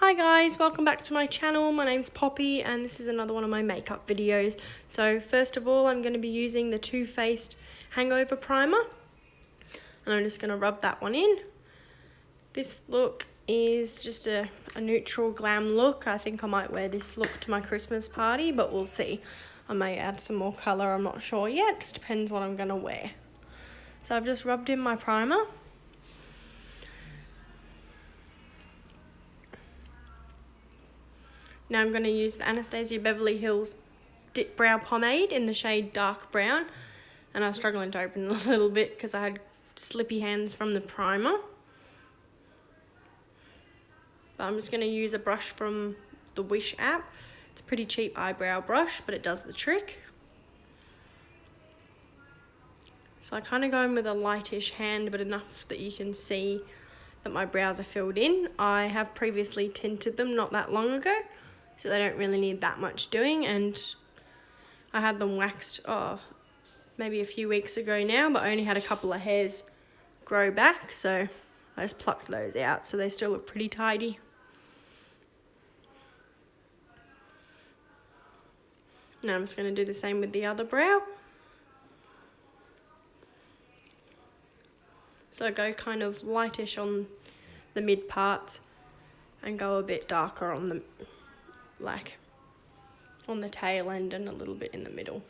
Hi guys, welcome back to my channel. My name's Poppy and this is another one of my makeup videos. So first of all, I'm going to be using the Too Faced Hangover Primer. And I'm just going to rub that one in. This look is just a neutral glam look. I think I might wear this look to my Christmas party, but we'll see. I may add some more colour, I'm not sure yet. Just depends what I'm going to wear. So I've just rubbed in my primer. Now I'm going to use the Anastasia Beverly Hills Dip Brow Pomade in the shade Dark Brown. And I was struggling to open it a little bit because I had slippy hands from the primer. But I'm just going to use a brush from the Wish app. It's a pretty cheap eyebrow brush, but it does the trick. So I kind of go in with a lightish hand, but enough that you can see that my brows are filled in. I have previously tinted them not that long ago, so they don't really need that much doing, and I had them waxed maybe a few weeks ago now, but I only had a couple of hairs grow back, so I just plucked those out, so they still look pretty tidy. Now I'm just going to do the same with the other brow. So I go kind of lightish on the mid parts and go a bit darker on the on the tail end and a little bit in the middle,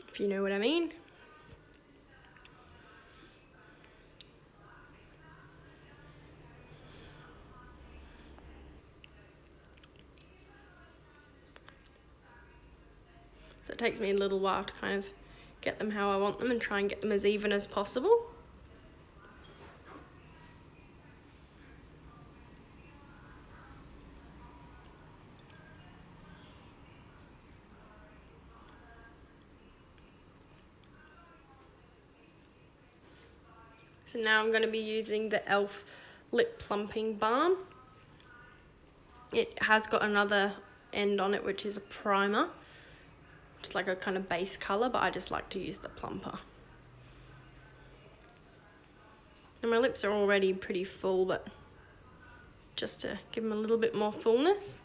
if you know what I mean. So it takes me a little while to kind of get them how I want them and try and get them as even as possible. So now I'm going to be using the e.l.f. Lip Plumping Balm. It has got another end on it which is a primer. Just like a kind of base colour, but I just like to use the plumper. And my lips are already pretty full, but just to give them a little bit more fullness.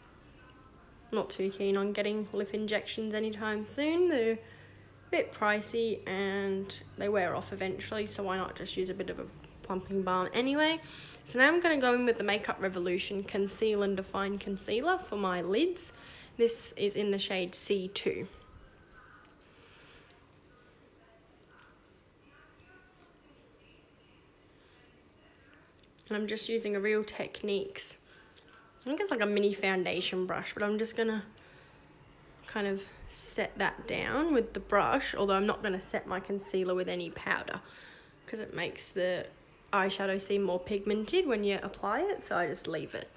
Not too keen on getting lip injections anytime soon. They're a bit pricey and they wear off eventually, so why not just use a bit of a plumping balm anyway. So now I'm going to go in with the Makeup Revolution Conceal and Define Concealer for my lids. This is in the shade C2. And I'm just using a Real Techniques, I think it's like a mini foundation brush, but I'm just gonna kind of set that down with the brush, although I'm not gonna set my concealer with any powder because it makes the eyeshadow seem more pigmented when you apply it, so I just leave it.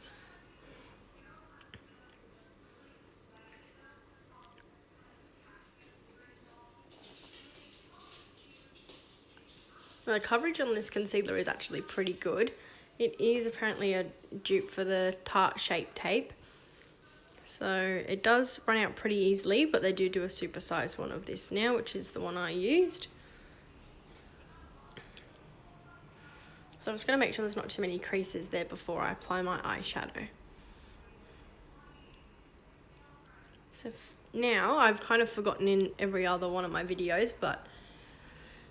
The coverage on this concealer is actually pretty good. It is apparently a dupe for the Tarte Shape Tape. So it does run out pretty easily, but they do a supersized one of this now, which is the one I used. So I'm just going to make sure there's not too many creases there before I apply my eyeshadow. So now I've kind of forgotten in every other one of my videos, but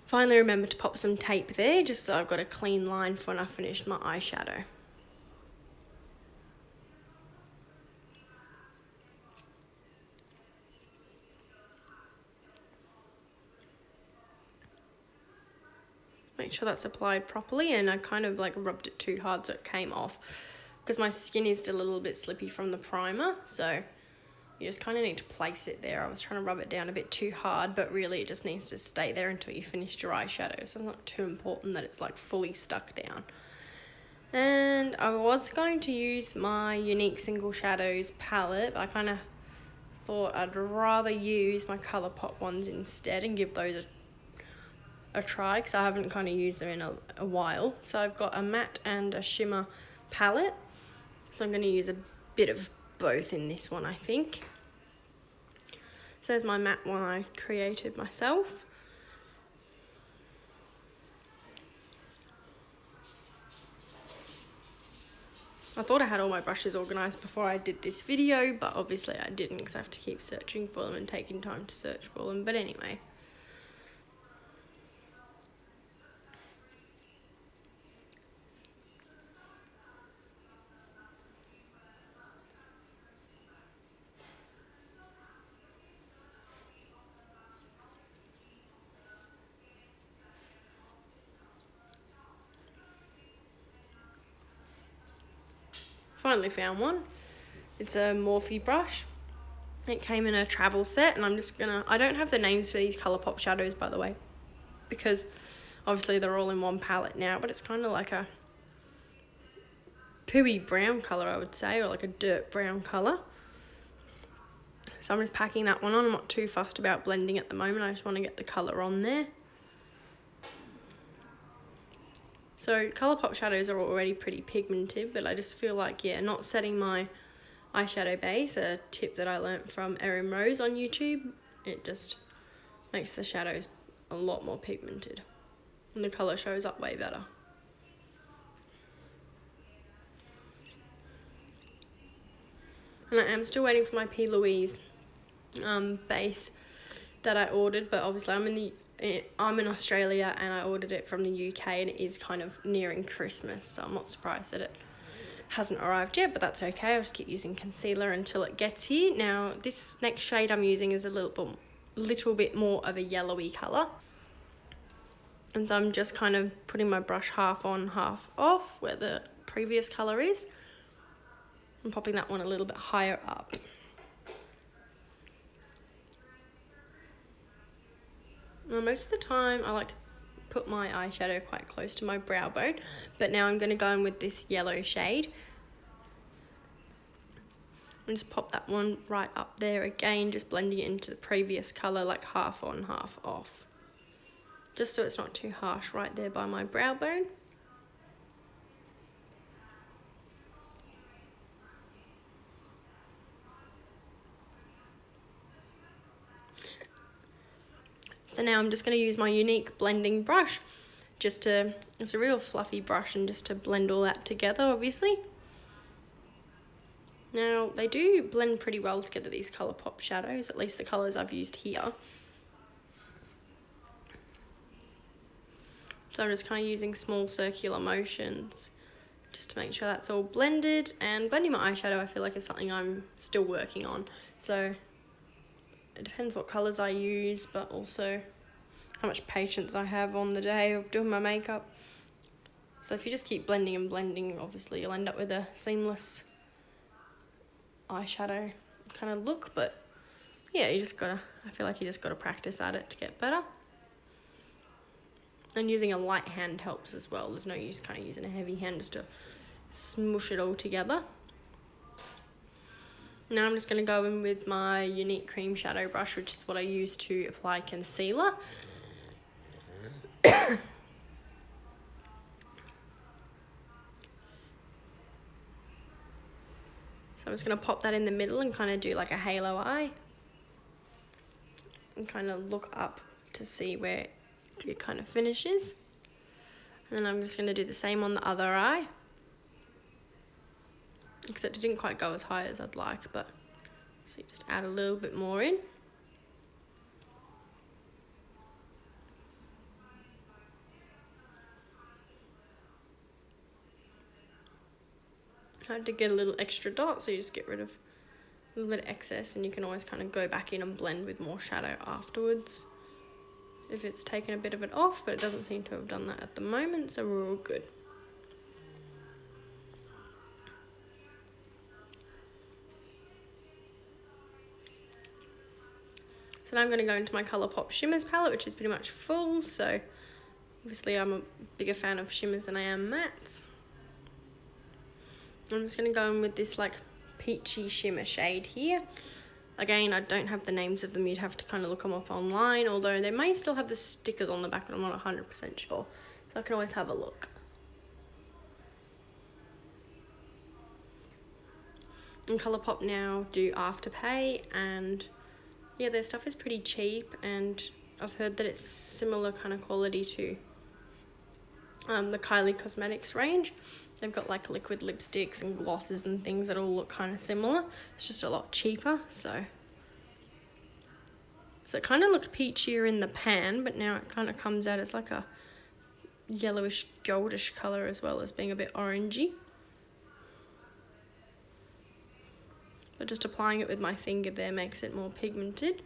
finally remember to pop some tape there, just so I've got a clean line for when I finish my eyeshadow. Make sure that's applied properly, and I kind of like rubbed it too hard so it came off because my skin is still a little bit slippy from the primer, so you just kind of need to place it there. I was trying to rub it down a bit too hard, but really it just needs to stay there until you finish your eyeshadow, so it's not too important that it's like fully stuck down. And I was going to use my Unique Single Shadows palette, but I kind of thought I'd rather use my Colourpop ones instead and give those a try, because I haven't kind of used them in a while. So I've got a matte and a shimmer palette, so I'm going to use a bit of both in this one, I think. So there's my matte one I created myself. I thought I had all my brushes organised before I did this video, but obviously I didn't because I have to keep searching for them and taking time to search for them. But anyway. Finally found one. It's a Morphe brush. It came in a travel set, and I'm just gonna, I don't have the names for these Colourpop shadows, by the way, because obviously they're all in one palette now, but it's kind of like a pooey brown colour, I would say, or like a dirt brown colour. So I'm just packing that one on. I'm not too fussed about blending at the moment. I just want to get the colour on there. So Colourpop shadows are already pretty pigmented, but I just feel like, yeah, not setting my eyeshadow base, a tip that I learnt from Erin Rose on YouTube, it just makes the shadows a lot more pigmented and the colour shows up way better. And I am still waiting for my P. Louise base that I ordered, but obviously I'm in Australia and I ordered it from the UK, and it is kind of nearing Christmas, so I'm not surprised that it hasn't arrived yet, but that's okay. I'll just keep using concealer until it gets here. Now this next shade I'm using is a little bit more of a yellowy colour, and so I'm just kind of putting my brush half on, half off where the previous colour is, and popping that one a little bit higher up. Now, most of the time I like to put my eyeshadow quite close to my brow bone, but now I'm going to go in with this yellow shade and just pop that one right up there again, just blending it into the previous colour, like half on, half off, just so it's not too harsh right there by my brow bone. So now I'm just going to use my Unique blending brush, it's a real fluffy brush, and just to blend all that together, obviously. Now, they do blend pretty well together, these Colourpop shadows, at least the colours I've used here. So I'm just kind of using small circular motions just to make sure that's all blended, and blending my eyeshadow I feel like is something I'm still working on. So it depends what colours I use, but also how much patience I have on the day of doing my makeup. So if you just keep blending and blending, obviously you'll end up with a seamless eyeshadow kind of look, but yeah, I feel like you just gotta practice at it to get better. And using a light hand helps as well. There's no use kind of using a heavy hand just to smoosh it all together. Now I'm just going to go in with my Unique cream shadow brush, which is what I use to apply concealer. So I'm just going to pop that in the middle and kind of do like a halo eye. And kind of look up to see where it kind of finishes. And then I'm just going to do the same on the other eye, except it didn't quite go as high as I'd like, but so you just add a little bit more in. I had to get a little extra dot, so you just get rid of a little bit of excess, and you can always kind of go back in and blend with more shadow afterwards if it's taken a bit of it off, but it doesn't seem to have done that at the moment, so we're all good. So now I'm going to go into my Colourpop Shimmers palette, which is pretty much full, so obviously I'm a bigger fan of shimmers than I am mattes. I'm just going to go in with this like peachy shimmer shade here. Again, I don't have the names of them, you'd have to kind of look them up online, although they may still have the stickers on the back, but I'm not 100% sure, so I can always have a look. And Colourpop now do Afterpay, and yeah, their stuff is pretty cheap, and I've heard that it's similar kind of quality to the Kylie Cosmetics range. They've got like liquid lipsticks and glosses and things that all look kind of similar. It's just a lot cheaper, so it kind of looked peachier in the pan, but now it kind of comes out as like a yellowish goldish colour as well as being a bit orangey. But just applying it with my finger there makes it more pigmented.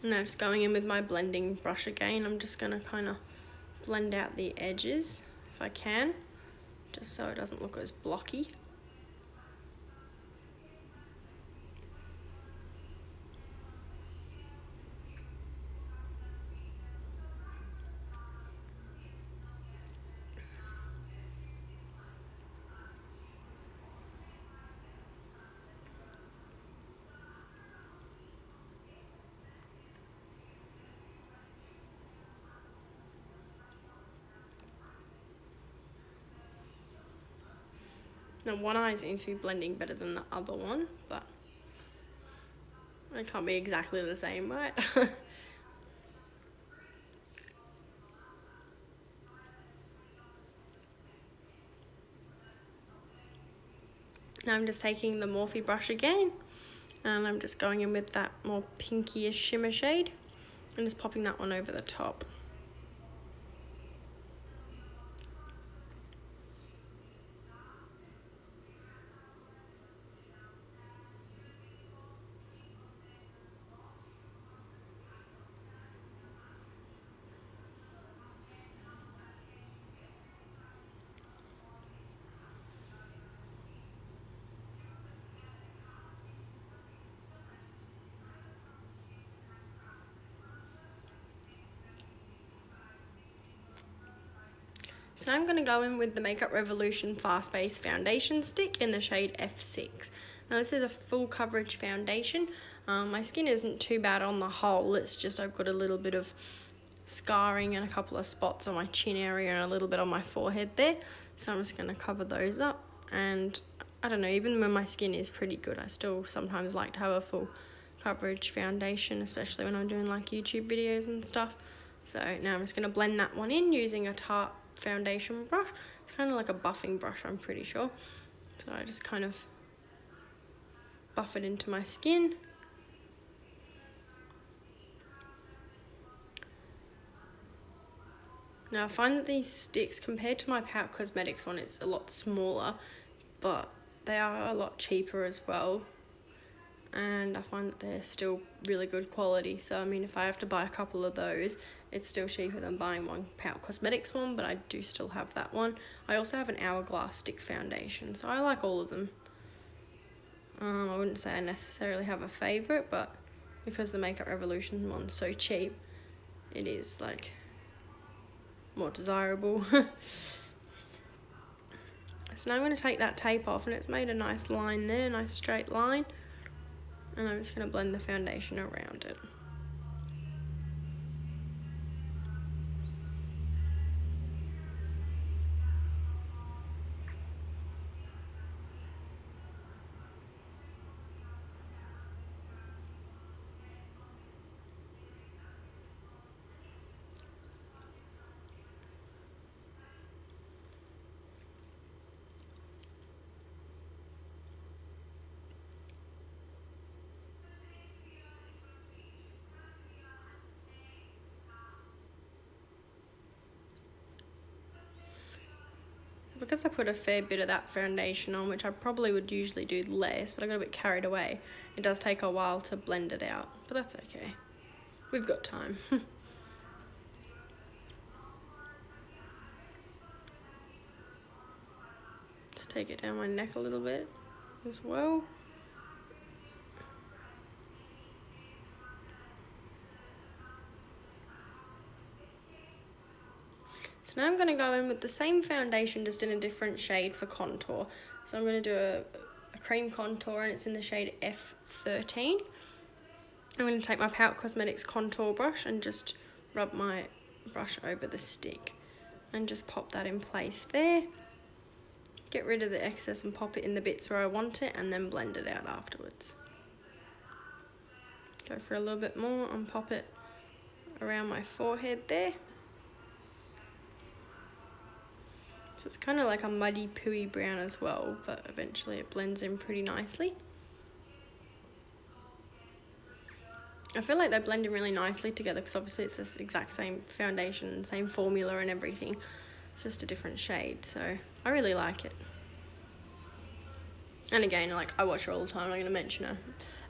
Now just going in with my blending brush again, I'm just going to kind of blend out the edges if I can, just so it doesn't look as blocky. Now one eye seems to be blending better than the other one, but it can't be exactly the same, right? Now I'm just taking the Morphe brush again, and I'm just going in with that more pinkyish shimmer shade and just popping that one over the top. So now I'm going to go in with the Makeup Revolution Fast Base Foundation Stick in the shade F6. Now this is a full coverage foundation. My skin isn't too bad on the whole, it's just I've got a little bit of scarring and a couple of spots on my chin area and a little bit on my forehead there. So I'm just going to cover those up, and I don't know, even when my skin is pretty good, I still sometimes like to have a full coverage foundation, especially when I'm doing like YouTube videos and stuff. So now I'm just going to blend that one in using a Tarte foundation brush. It's kind of like a buffing brush, I'm pretty sure. So I just kind of buff it into my skin. Now I find that these sticks, compared to my Pout Cosmetics one, it's a lot smaller, but they are a lot cheaper as well. And I find that they're still really good quality. So I mean, if I have to buy a couple of those, it's still cheaper than buying one Pout Cosmetics one, but I do still have that one. I also have an Hourglass stick foundation, so I like all of them. I wouldn't say I necessarily have a favourite, but because the Makeup Revolution one's so cheap, it is like more desirable. So now I'm going to take that tape off, and it's made a nice line there, a nice straight line. And I'm just going to blend the foundation around it. Because I put a fair bit of that foundation on, which I probably would usually do less, but I got a bit carried away, it does take a while to blend it out, but that's okay. We've got time. Just take it down my neck a little bit as well. So now I'm going to go in with the same foundation, just in a different shade for contour. So I'm going to do a cream contour, and it's in the shade F13. I'm going to take my Pout Cosmetics contour brush and just rub my brush over the stick and just pop that in place there. Get rid of the excess and pop it in the bits where I want it, and then blend it out afterwards. Go for a little bit more and pop it around my forehead there. So it's kind of like a muddy pooey brown as well, but eventually it blends in pretty nicely. I feel like they blend in really nicely together because obviously it's this exact same foundation, same formula and everything. It's just a different shade, so I really like it. And again, like, I watch her all the time. I'm going to mention her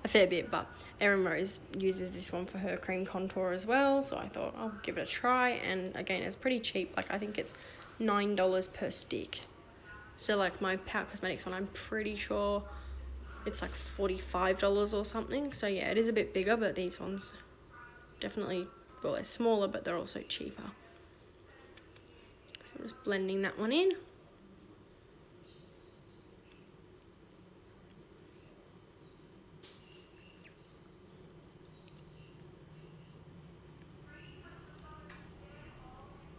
a fair bit, but Erin Rose uses this one for her cream contour as well, so I thought I'll give it a try. And again, it's pretty cheap. Like, I think it's $9 per stick. So like my Pout Cosmetics one, I'm pretty sure it's like $45 or something. So yeah, it is a bit bigger, but these ones definitely, well, they're smaller, but they're also cheaper. So I'm just blending that one in.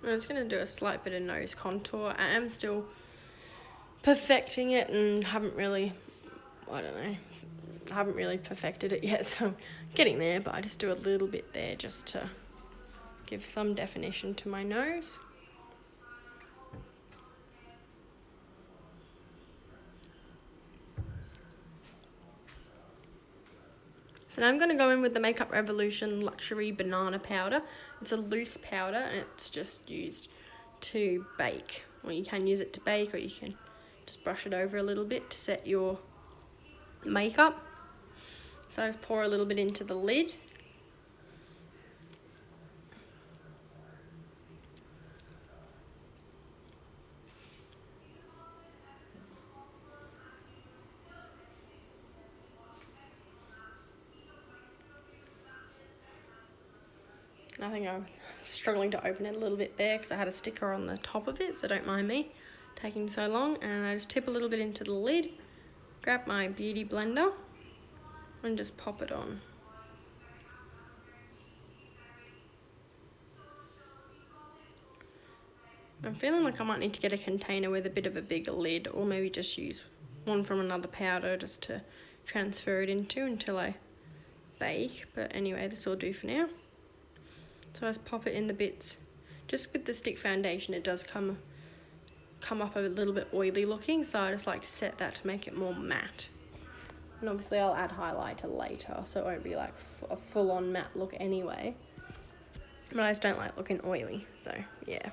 I'm just going to do a slight bit of nose contour. I am still perfecting it and haven't really, I don't know, I haven't really perfected it yet, so I'm getting there, but I just do a little bit there just to give some definition to my nose. So now I'm going to go in with the Makeup Revolution Luxury Banana Powder. It's a loose powder and it's just used to bake. Well, you can use it to bake, or you can just brush it over a little bit to set your makeup. So I just pour a little bit into the lid. I think I'm struggling to open it a little bit there because I had a sticker on the top of it, so don't mind me taking so long. And I just tip a little bit into the lid, grab my beauty blender and just pop it on. I'm feeling like I might need to get a container with a bit of a bigger lid, or maybe just use one from another powder just to transfer it into until I bake. But anyway, this will do for now. So I just pop it in the bits. Just with the stick foundation, it does come up a little bit oily looking, so I just like to set that to make it more matte. And obviously I'll add highlighter later, so it won't be like a full-on matte look anyway. But I just don't like looking oily, so yeah.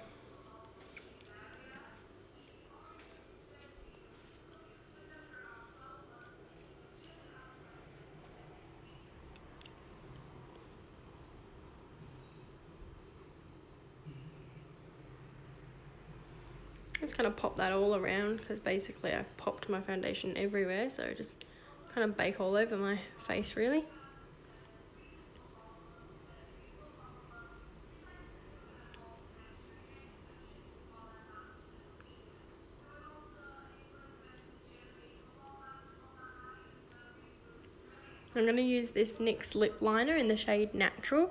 Just kind of pop that all around because basically I've popped my foundation everywhere, so just kind of bake all over my face really. I'm going to use this NYX lip liner in the shade Natural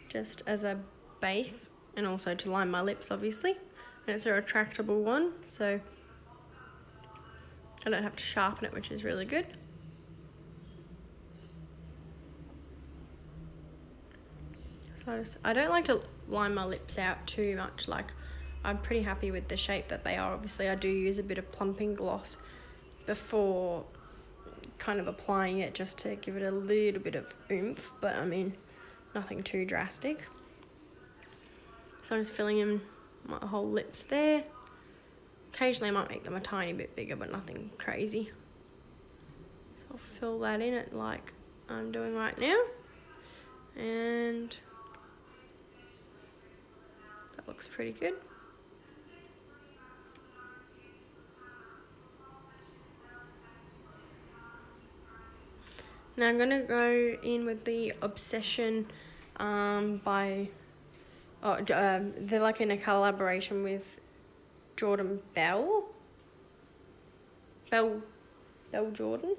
just as a base, and also to line my lips obviously. And it's a retractable one, so I don't have to sharpen it, which is really good. So I don't like to line my lips out too much. Like, I'm pretty happy with the shape that they are. Obviously I do use a bit of plumping gloss before kind of applying it, just to give it a little bit of oomph, but I mean nothing too drastic. So I'm just filling in my whole lips there. Occasionally I might make them a tiny bit bigger, but nothing crazy. So I'll fill that in it like I'm doing right now. And that looks pretty good. Now I'm gonna go in with the Obsession they're like in a collaboration with Jordan Bell Jordan.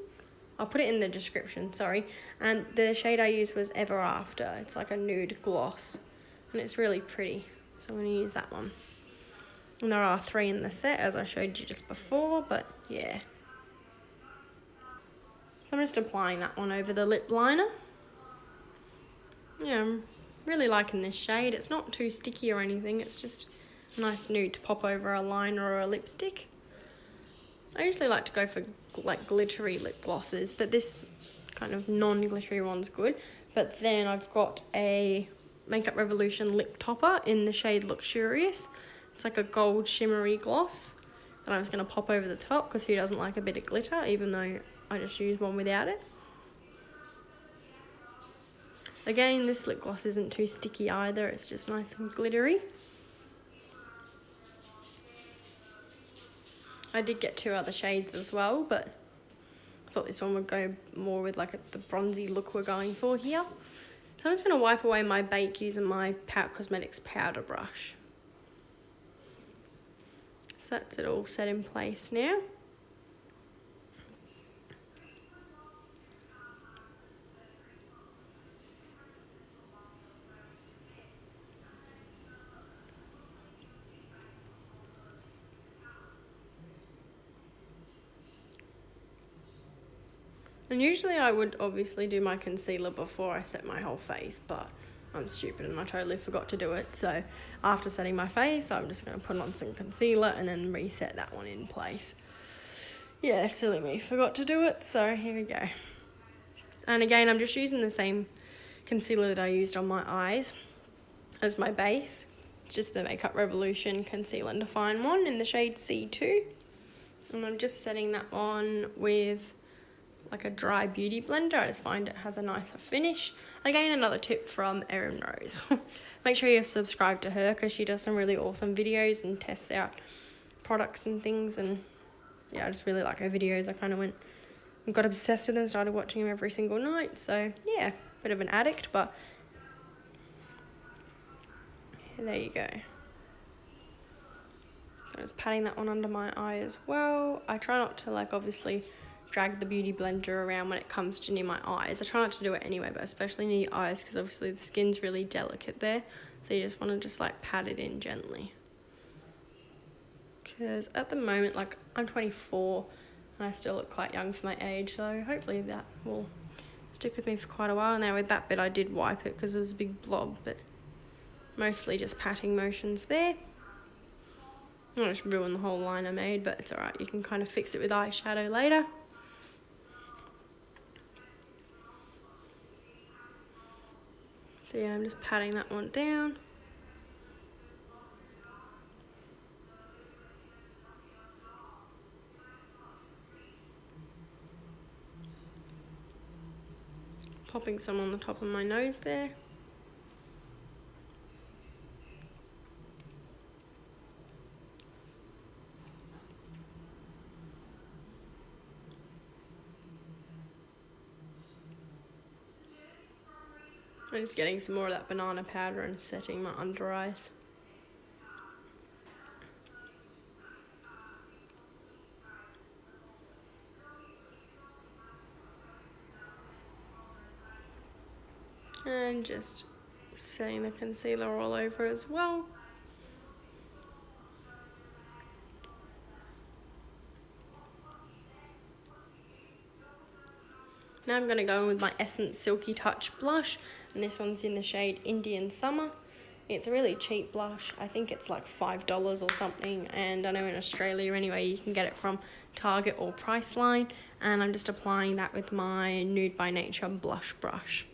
I'll put it in the description, sorry. And the shade I used was Ever After. It's like a nude gloss and it's really pretty. So I'm gonna use that one. And there are 3 in the set, as I showed you just before, but yeah. So I'm just applying that one over the lip liner. Yeah, I'm really liking this shade. It's not too sticky or anything. It's just a nice nude to pop over a liner or a lipstick. I usually like to go for like glittery lip glosses, but this kind of non-glittery one's good. But then I've got a Makeup Revolution lip topper in the shade Luxurious. It's like a gold shimmery gloss that I'm just going to pop over the top, because who doesn't like a bit of glitter, even though I just use one without it. Again, this lip gloss isn't too sticky either, it's just nice and glittery. I did get 2 other shades as well, but I thought this one would go more with like the bronzy look we're going for here. So I'm just going to wipe away my bake using my Pout Cosmetics powder brush. So that's it all set in place now. And usually I would obviously do my concealer before I set my whole face, but I'm stupid and I totally forgot to do it. So after setting my face, I'm just going to put on some concealer and then reset that one in place. Yeah, silly me, forgot to do it, so here we go. And again, I'm just using the same concealer that I used on my eyes as my base. Just the Makeup Revolution Conceal and Define one in the shade C2. And I'm just setting that on with like a dry beauty blender. I just find it has a nicer finish. Again, another tip from Erin Rose. Make sure you're subscribed to her, because she does some really awesome videos and tests out products and things. And yeah, I just really like her videos. I kind of went and got obsessed with them, started watching them every single night. So yeah, bit of an addict, but there you go. So I'm just patting that one under my eye as well. I try not to like obviously drag the beauty blender around when it comes to near my eyes. I try not to do it anyway, but especially near your eyes, because obviously the skin's really delicate there. So you just want to just like pat it in gently. Because at the moment, like, I'm 24 and I still look quite young for my age, so hopefully that will stick with me for quite a while. Now with that bit I did wipe it because it was a big blob, but mostly just patting motions there. I just ruined the whole line I made, but it's alright, you can kind of fix it with eyeshadow later. So yeah, I'm just patting that one down. Popping some on the top of my nose there. I'm just getting some more of that banana powder and setting my under eyes. And just setting the concealer all over as well. Now I'm going to go in with my Essence Silky Touch blush, and this one's in the shade Indian Summer. It's a really cheap blush. I think it's like $5 or something, and I know in Australia anyway you can get it from Target or Priceline, and I'm just applying that with my Nude by Nature blush brush.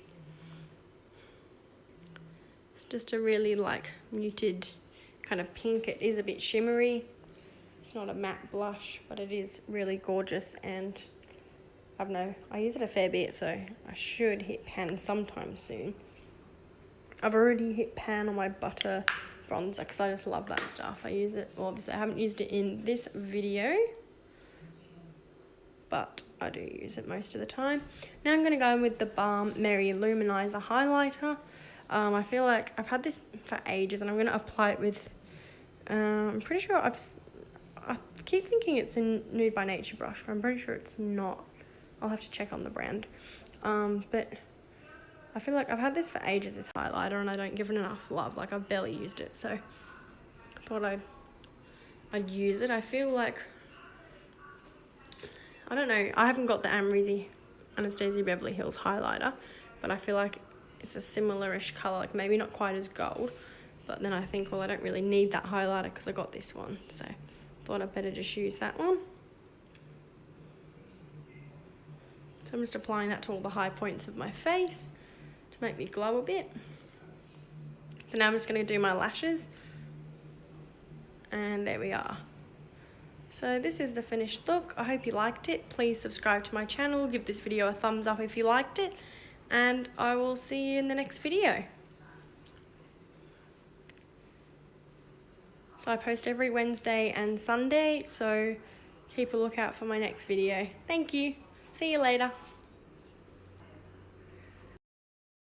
It's just a really like muted kind of pink. It is a bit shimmery. It's not a matte blush, but it is really gorgeous, and I don't know, I use it a fair bit, so I should hit pan sometime soon. I've already hit pan on my butter bronzer because I just love that stuff. I use it, well obviously I haven't used it in this video, but I do use it most of the time. Now I'm going to go in with the Balm Merry Lou-Manizer highlighter. I feel like I've had this for ages, and I'm going to apply it with, I'm pretty sure I keep thinking it's a Nude by Nature brush, but I'm pretty sure it's not. I'll have to check on the brand. But I feel like I've had this for ages, this highlighter, and I don't give it enough love. Like, I've barely used it, so I thought I'd use it. I feel like, I don't know, I haven't got the Anastasia Beverly Hills highlighter, but I feel like it's a similar-ish colour, like maybe not quite as gold, but then I think, well, I don't really need that highlighter because I got this one, so thought I'd better just use that one. So I'm just applying that to all the high points of my face to make me glow a bit. So now I'm just going to do my lashes, and there we are. So this is the finished look. I hope you liked it. Please subscribe to my channel, give this video a thumbs up if you liked it, and I will see you in the next video. So I post every Wednesday and Sunday, so keep a lookout for my next video. Thank you. See you later.